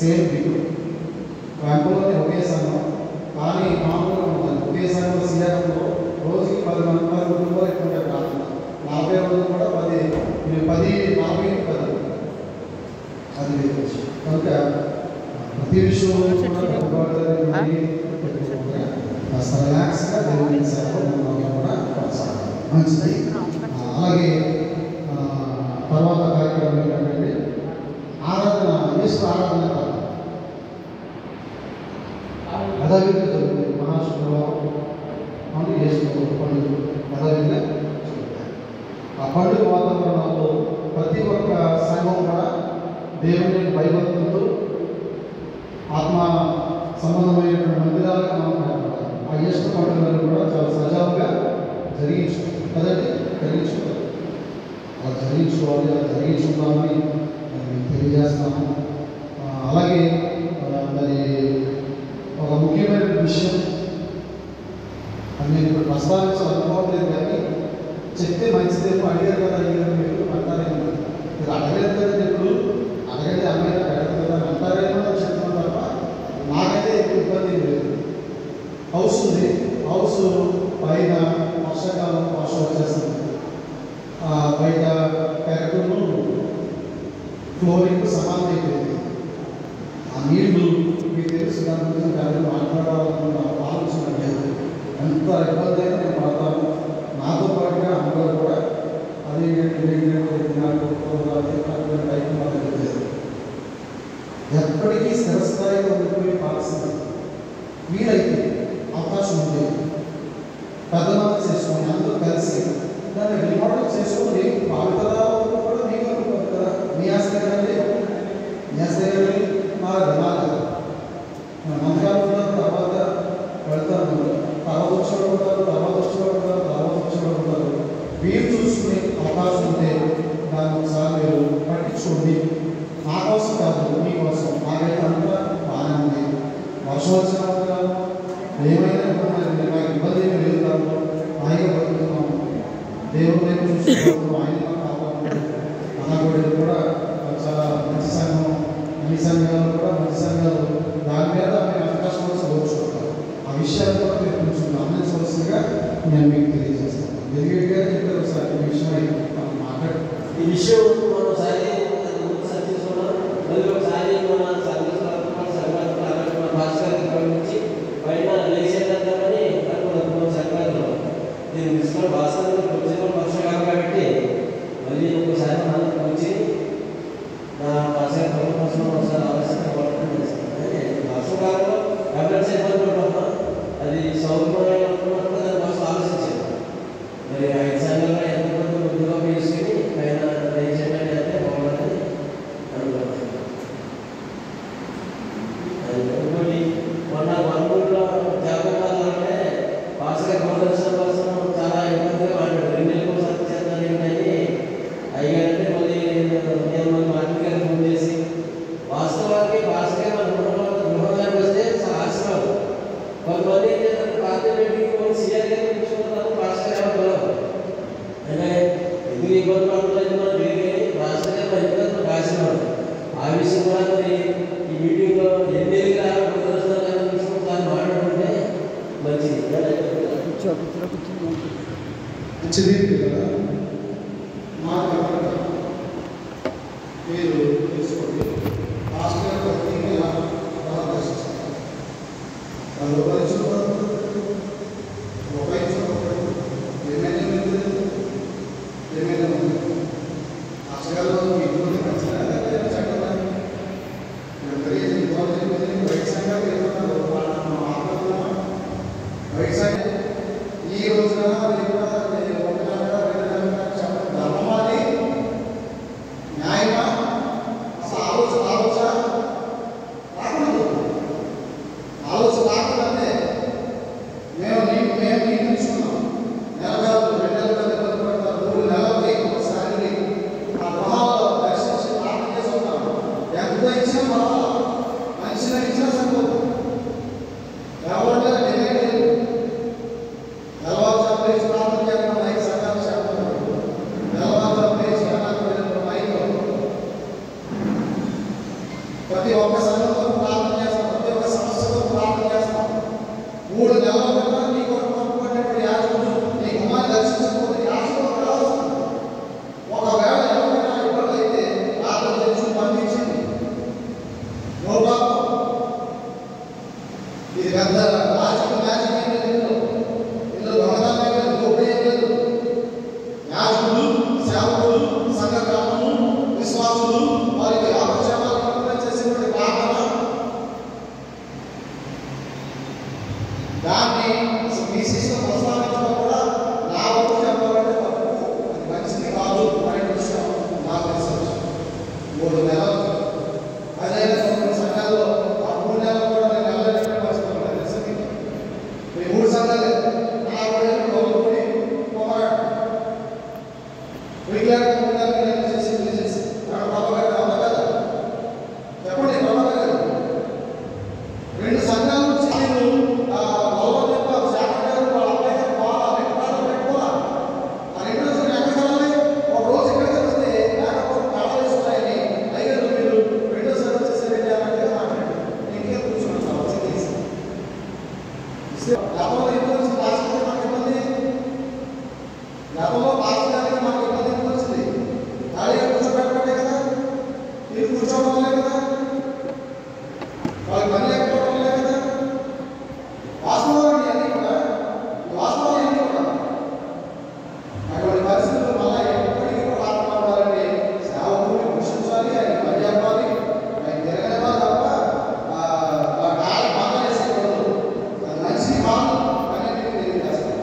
Same people క్యాంపులోనే ఒకే సంఘం, కానీ మామూలుగా ఉంటుంది. ఒకే సంఘంలో సీఆర్ఎంలో రోజుకి 10 మంది 10 కుటుంబాలు ఎక్కువ ప్రార్థన, 40 రోజులు కూడా 10 40 10 అది వేరు. కనుక ప్రతి విషయంలో కాస్త రిలాక్స్గా దేవుని సేవలో కూడా కొనసాగాలి, మంచిది. అలాగే తర్వాత కార్యక్రమం ఏంటంటే ఆరాధన, యేసు ఆరాధన యథావిధిగా జరుగుతుంది. మహాశుక్రవారం అని యేసు పండుగ యథావిధిగా జరుగుతాయి. ఆ పండుగ వాతావరణంలో ప్రతి ఒక్క సంఘం కూడా దేవుని భయభక్తులతో ఆత్మ సంబంధమైనటువంటి మందిరాలుగా మనం కనపడాలి. ఆ యేసు పండుగలను కూడా చాలా సజావుగా జరిగించుకోవాలి కదండి, జరిగించుకోవాలి. అలా జరిగించుకోవాలి, అలా జరిగించుకుందామని నేను తెలియజేస్తాను. అలాగే మరి ఒక ముఖ్యమైన విషయం అది నేను ఇప్పుడు ప్రస్తావించాలనుకోవట్లేదు, కానీ చెప్తే మంచిదేమో. అడిగారు కదా, అడిగారు మీరు అంటారేమో, మీరు అడగలేదు కదండి, ఇప్పుడు అడగండి అమ్మాయి అడగదు కదా అంటారేమో అని చెప్తున్నాను తప్ప నాకైతే ఎక్కువ ఇబ్బంది లేదు. హౌస్ ఉంది, హౌస్ పైన వర్షాకాలం వర్షం వచ్చేస్తుంది, బయట పెరటును ఫ్లోరింగ్ సమానం అయిపోయింది. ఆ నీళ్లు మీకు తెలుసు, దాని గురించి దాన్ని మాట్లాడాలనుకున్న ఆలోచన లేదు. ఎంత ఇబ్బంది అయినా నేను పడతాను, నాతో పాటుగా అందరూ కూడా అది ఎప్పటికీ స్థిరస్థాయిలో ఉండిపోయి పాల్సింది. వీలైతే అవకాశం ఉంది, పెద్దమంది చేసుకొని అందరూ కలిసి దాన్ని రిమోడల్ చేసుకొని బాగుతుందా కూడా మీకు అనుకోదు కదా. మీ ఆస్తి కదండి, మీ ఆస్తి కదండి, నాది నమ్మకాలు ఉంటారు. తర్వాత వెళ్తారు, తర్వాత వచ్చేవాడుతారు, తర్వాత వచ్చేవాడుతారు, తర్వాత వచ్చేవాడుతారు. వీలు చూసుకునే అవకాశం ఉంటే దాన్ని ఒకసారి మీరు పట్టించుకోండి. నా కోసం కాదు, మీకోసం. నాకైతే అంతా బాగానే ఉంది. వర్షం వచ్చిన ఏమైనా ఇబ్బంది, నాకు ఇబ్బంది ఏమీ లేదు. దాంట్లో హాయిగా బతుకుతున్నాము, దేవుడు వైపు చూసుకుంటున్నాము, ఆయన కాపాడుతున్నాము. అన్నగోడలు కూడా చాలా మంచి సంఘం, అన్ని సంఘాలు కూడా మంచి సంఘాలు. దాని మీద మీరు అవకాశం చదువుకుంటారు. ఆ విషయాలు కూడా మీరు కొంచెం గమనించవలసిందిగా నేను మీకు తెలియజేస్తాను. ఎదుగుగా చెప్పారు ఒకసారి ఈ విషయం మనం మాట్లాడు. ఈ విషయం మరోసారి సర్చించుకున్నాం. మళ్ళీ ఒకసారి మన భాస్కర్కి పంపించి పైన లేచేద్దామని అనుకున్నాం. సంక్రాంతిలో నేను తీసుకున్న భాస్కర్ కొంచెం వర్షకాలం కాబట్టి మళ్ళీ ఒకసారి మనం వచ్చి నా భాస్కర్ కోసం ఒకసారి ఆలోచన వర్షకాలంలో ట్యాబ్లెట్స్ ఇబ్బంది పడుతున్నాం. అది సౌకర్యమైన దానికోసం ఆలోచించాను. మరి 5 సంఘాల్లో ఎంతమంది ముందుగా వేసుకుని పైన లేచేయమని అంటే బాగుంటుంది అనుకున్నాను. ఇంకోటి మొన్న వనూరులో జాగ్రత్తలోనే భాస్కర్ గౌరదర్శనం కోసం చాలా ఇబ్బందిగా మాట్లాడు. 2 నెలల కోసం చేద్దాం ఏంటని అయ్యారంటే మళ్ళీ నేను మన మార్కెట్ గారికి ఫోన్ చేసి వాస్తవానికి భాస్కర్ మన గృహంగారికి వస్తే ఆశ్రమం కొంతమంది పార్టీ సీఆర్ గారికి తీసుకుంటారు. భాస్కర్ ఎవరు అంటే ఎందుకు ఇబ్బంది పడుతుంది మనం వేరే భాస్కర్ గారు ఇబ్బంది ఆశ్రమం. ఆ విషయం కూడా మరి ఈ మీటింగ్లో ఎన్నిగా దాన్ని మాట్లాడుకుంటే మంచిది మంచిది కదా. మీరు తెలుసుకోండి, భాస్కర్ ఎలా దర్శిస్తారు ఏమైనా అక్షరాలు ఇబ్బంది మంచిగా ఈ రోజున ధర్మమాది న్యాయమా అసలు ఆలోచన రాకూడదు. ఆలోచన రాకూడదంటే మేము నియమించుకున్నాం. నెల కాదు 2 నెలలు పడతారు, 3 నెలలు ఒకసారి ఆ గృహాల్లో దర్శించి ప్రార్థన చేసుకుంటాం. ఎంత ఇచ్చినా పర్వాలేదు, మంచిగా ఇచ్చినా సరిపోదు. ఎవరంటే ప్రార్థన చేస్తాం, 5 సంఘాలు చేస్తాం. నెలవారు ప్లేస్ 3 నెలల కన్నా నీ కొరకు పంపబడినటువంటి యాజకుడు నీ గుమ్మాన్ని దర్శించకపోతే యాజకుడు రావాల్సింది. ఒకవేళ ఎవరైనా ఇబ్బంది అయితే రాత్రి తెచ్చి పంపించింది, నో ప్రాబ్లం. ఇది పెద్ద రాజకీయ మ్యాజిక్ ఏం లేదు, ఇందులో దొంగతనం ఏం లేదు, గొప్ప ఏం లేదు. యాజకులు, సేవకులు, సంఘ గ్రామము, విశ్వాసులు వారికి యోగక్షేమాలు చేసేటువంటి ప్రార్థన, దాన్ని విశిష్ట ప్రస్తావించడం కూడా నా వరకు చెప్పాలంటే తప్పు, అది మంచిది కాదు అనే విషయం నాకు తెలుసు. 3 నెలలు అదైనా కొన్ని సంఘాల్లో ఆ 3 నెలలు కూడా నేను నెలలు పరిస్థితులు తెలుసు. ఈ 3 సంఘాలే నా గౌరవపడి పోరాడు చెప్పండి. ప్రభాకర్ గారు 2 సంఘాల నుంచి నేను గతంలో పాస్టర్ మాకు ఇబ్బంది వచ్చింది, ఖాళీగా కూర్చోబెట్టబట్టే కదా, మీరు కూర్చోవడం వల్లే కదా, వాళ్ళకి పని లేకపోవడం వల్లే కదా. వాస్తవాలు అన్నీ కూడా అటువంటి పరిస్థితులు మళ్ళీ ఎప్పటికీ కూడా రాకుండా ఉండాలంటే సేవకుని పోషించాలి, ఆయన పని చెప్పాలి, ఆయన తిరగనివ్వాలి తప్ప కాలి బాగా చేసేవాళ్ళు అది మంచిది కాదు అనేది తెలియజేస్తారు.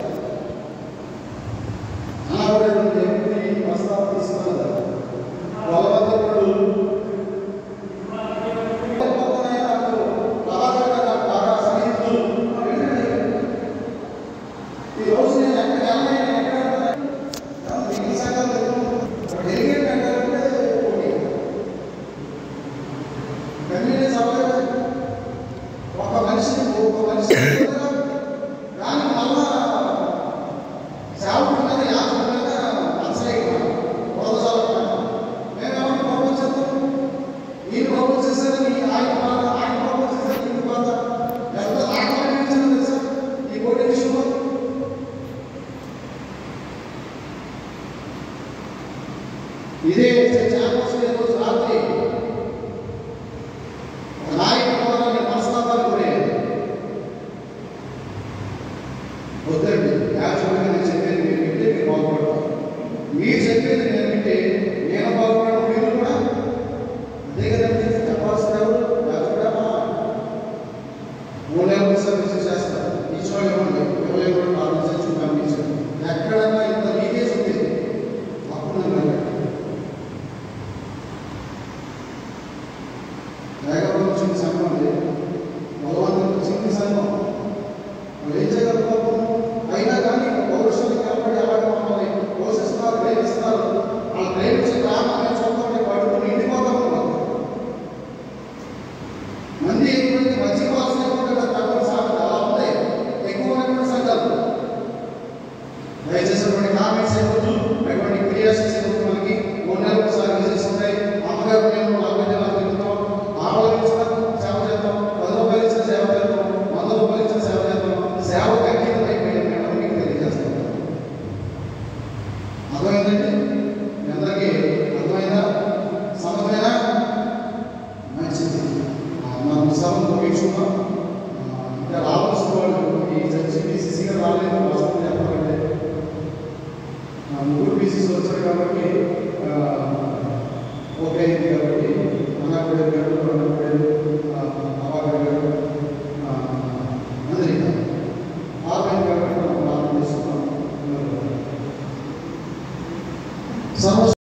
ఎప్పుడు ప్రస్తావన తీసుకున్నారు బలవంతుడు బాగా సన్నిహితులు. ఈ రోజు నేను డెలిగేట్ అంటారంటే కన్వీనియన్స్ అవ్వలేదు. ఒక మనిషి కానీ మళ్ళా సేవకుడి మీద యాజకుడి మీద మనసైపోయాం, మేమేమన్నా ప్రపోజ్ చేస్తాం, ఈయన ప్రపోజ్ చేసేదని ఆయన ప్రపోజ్ చేసేది ఇంటి బాధ ఎంత రాకపోయింది తెలుసా ఈ కోటి విషయంలో. ఇదే ఛాంబర్స్ రోజు రాత్రి నాయకుడు ద్వారా మనస్తాపాలు కోరేది. వద్దండి, యాజకుడిగా నేను చెప్పేది మీరు వింటే మీరు బాగుపడతారు, మీరు చెప్పేది నేను వింటే నేను బాగుపడడం, మీరు కూడా అదే కదండి చెప్పాల్సిన ఎవరు యాజకుడా. 3 నెలలు సర్వీస్ చేస్తారు, ఈచ్ వాళ్ళు ఇవ్వండి, ఎవరు కూడా ప్రార్థించు పంపించండి. ఎక్కడన్నా ఇంత లీకేజ్ ఉంది అప్పుడు నేను లేకపోతే చిన్న సంఘం ఉంది, బలవంతులు చిన్న సంఘం, వాళ్ళు ఏం చేయగలుగుతారు. అయినా కానీ పౌరుషాన్ని కలపడి అలాగే మమ్మల్ని పోషిస్తున్నారు, ప్రేమిస్తున్నారు. వాళ్ళు ప్రేమించే గ్రామాన్ని చూద్దామని పట్టుకుని ఇండిపోతాము. మంది ఎక్కువైతే మంచి కావాల్సిన తక్కువ సాగు అలా ఉంటాయి, ఎక్కువ సంఘాలు. దయచేసి అటువంటి కామెంట్స్ అయిపోతూ అటువంటి క్రియాషన్స్ అయిపోతూ మనకి 3 నెలలకు సర్వీసెస్ ఉంటాయి. అమ్మగారు నేను 40 నెలలు తిరుగుతాం, ఆవులు ఇచ్చిన సేవ చేద్దాం, 10 రూపాయలు ఇచ్చిన సేవ చేద్దాం, 100 రూపాయలు ఇచ్చిన సేవ చేద్దాం. సేవ ఖచ్చితంగా అయిపోయింది మేడం, మీకు తెలియజేస్తాం. అర్థమైందండి మీ అందరికీ? అర్థమైందా? సమర్థమైనా మంచిది. మనం ఉత్సవం ముగించుకున్నాం. ఇంకా రావాల్సిన వాళ్ళు ఈ చర్చి బీసీసీగా రాలేదు, వాస్తవం చెప్పాలంటే 3 బీసీసీ వచ్చారు కాబట్టి ఓకే అయింది. కాబట్టి అన్నప్పుడు అవాగర్ గారు అందరికీ ఆర్గన్ కాబట్టి మనం ప్రార్థన చేసుకున్నాం.